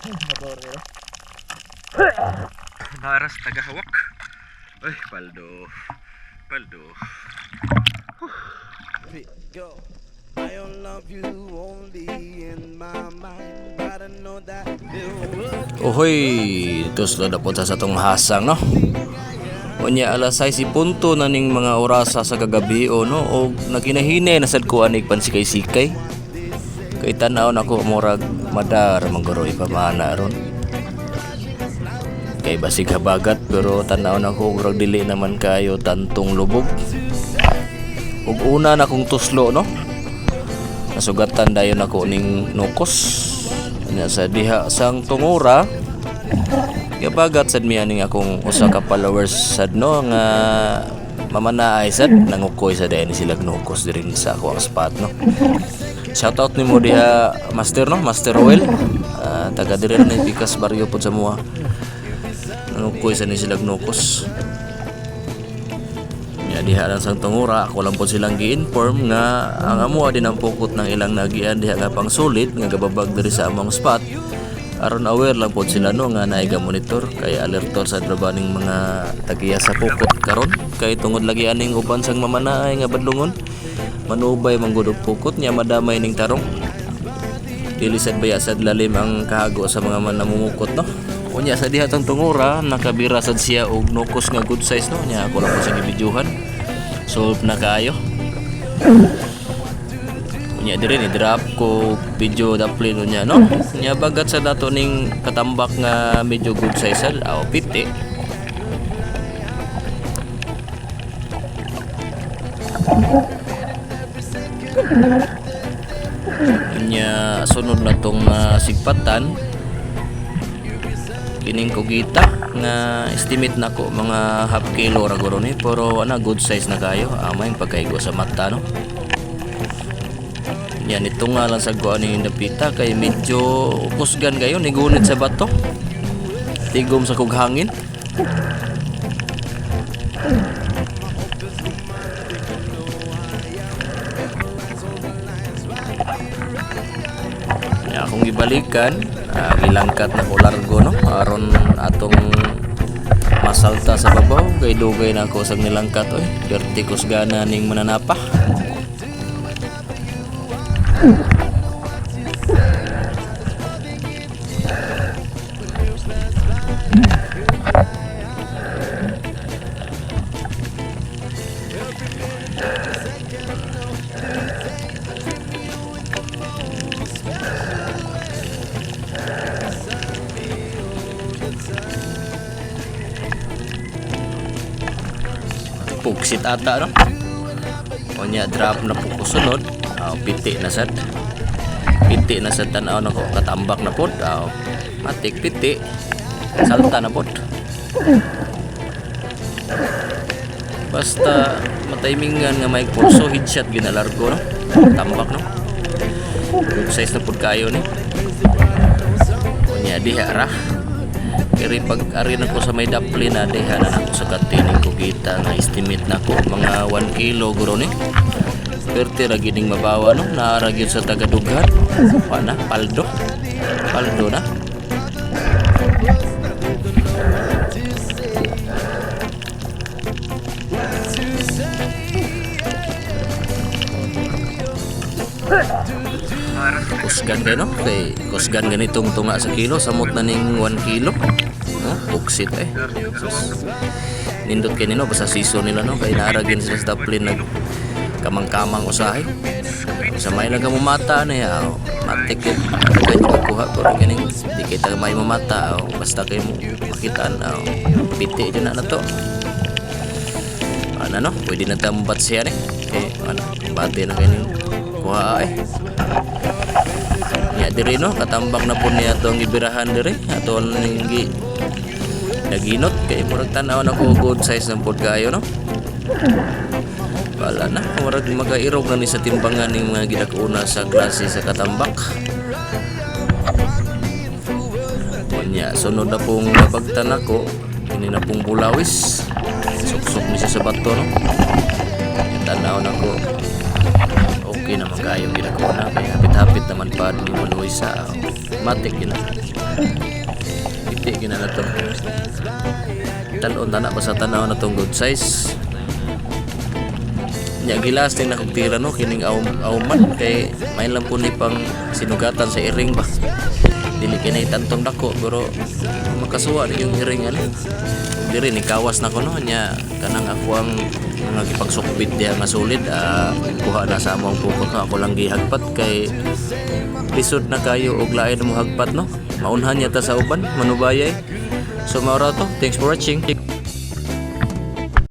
Motor kayo. Naras tagahawak. Ay, paldo. Paldo. Go. I don't love you only in my mind, but I know that it will. Uhoy, tuslo na po sa atong hasang no. Unya alas 6 punto na ning mga orasa sa kagabi o no o naginahinay na sad ko anig pansikay-sikay. Kay tan-aw nako murag madar mangguro ipamana ron. Kay basig habagat pero tan-aw nako murag dili naman kayo tantong lubog. Ug una na kong tuslo no. Nasugatan dayon ako ning nukos. Nya sa diha sang tungura. Gabagat sad mi aning akong usa ka followers sad no nga mamanaay sad nangukoy sa dayon sila nukos diri sa ako ang spot no. Shoutout nimo diha Master no, Master Roel. Taga diri na Pikas Barrio pud sa mua. Nangukoy sa ni sila nukos. Diha lang sang tungura ako lang po silang gi-inform nga ang amuha din ang pukot ng ilang nagian diha nga pang sulit nga gababag diri sa among spot aron aware lang po sila no nga naiga monitor kay alertor sa drabaning mga tagiya sa pukot karon kay tungod lagi aning uban sang mamanaay nga badlungon manubay manggudog pukot nya madamay ning tarong dili sad baya sad lalim ang kahago sa mga namumukot no. Unya sa diha tong tungura nakabira sad siya og nukos nga good size no nya ako lang po sa gibidyohan solve na kayo. Unya dire ni drop ko video daplin unya no nya bagat sa dato ning katambak nga medyo good size sad aw piti. Unya sunod na tong sigpatan kining kugita nga estimate nako mga half kilo ra guro ni pero ana good size na kayo amay pagkaigo sa mata no. Yan ito nga lang sa guan ni napita kay medyo kusgan kayo nigunit sa bato tigom sa kughangin. Akong gibalikan gilangkat na ko largo no aron atong masalta sa babaw kay dugay na ako sa nilangkat oy perti kusgana ning mananapa. Pugsit ata no. Onya drop na po ko sunod. Piti na sad. Piti na sad tan-aw nako katambak na pod. Matik piti. Salta na pod. Basta matimingan nga may kurso headshot ginalargo no. Tambak no. Good size na pod kayo ni. Onya diha ra. Kaya pag ari na ko sa may dapli na deha na ako sa katining kugita na estimate na ko mga 1 kilo guro ni perte ra gining mabawa no naara gyud sa tagadughan pana paldo na kusgan kayo no kay kusgan ganitong tunga sa kilo samot na ning 1 kilo buksit nindot kayo nino basta season nila no kay naaragin sila sa taplin nag kamang-kamang usahay sa may lang mata na ya matik yun kaya kuha ko rin ganing di kita may mamata basta kayo makitaan piti dyan na to ano no pwede na tambat siya eh bati na kayo kuha nya diri no katambak na po niya itong ibirahan diri ato ning naginot kay murag tanaw na ko good size ng pod kayo no wala na murag magairog na ni sa timbangan ning mga gidakuna sa klase sa katambak. Nya sunod na pong nabagtan ako ini na pong bulawis suksok ni siya sa bato no tanaw na ko okay okay naman kayo ginako na kaya hapit-hapit naman pa ni Manuy sa matik gina. Iti gina na to. Talon na ba sa tanaw na tong good size. Nya gilas din na kog tira no kining awman kay may lang po ni pang sinugatan sa iring ba. Dili kinay tantong dako pero makasuwa rin yung iring ano. Diri ni kawas na ko no nya kanang ako ang mga gipagsukbit diha nga solid kuha na sa among pukot no ako lang gihagpat kay lisod na kayo og lain mo hagpat no maunhan niya ta sa uban manubayay so maura to thanks for watching.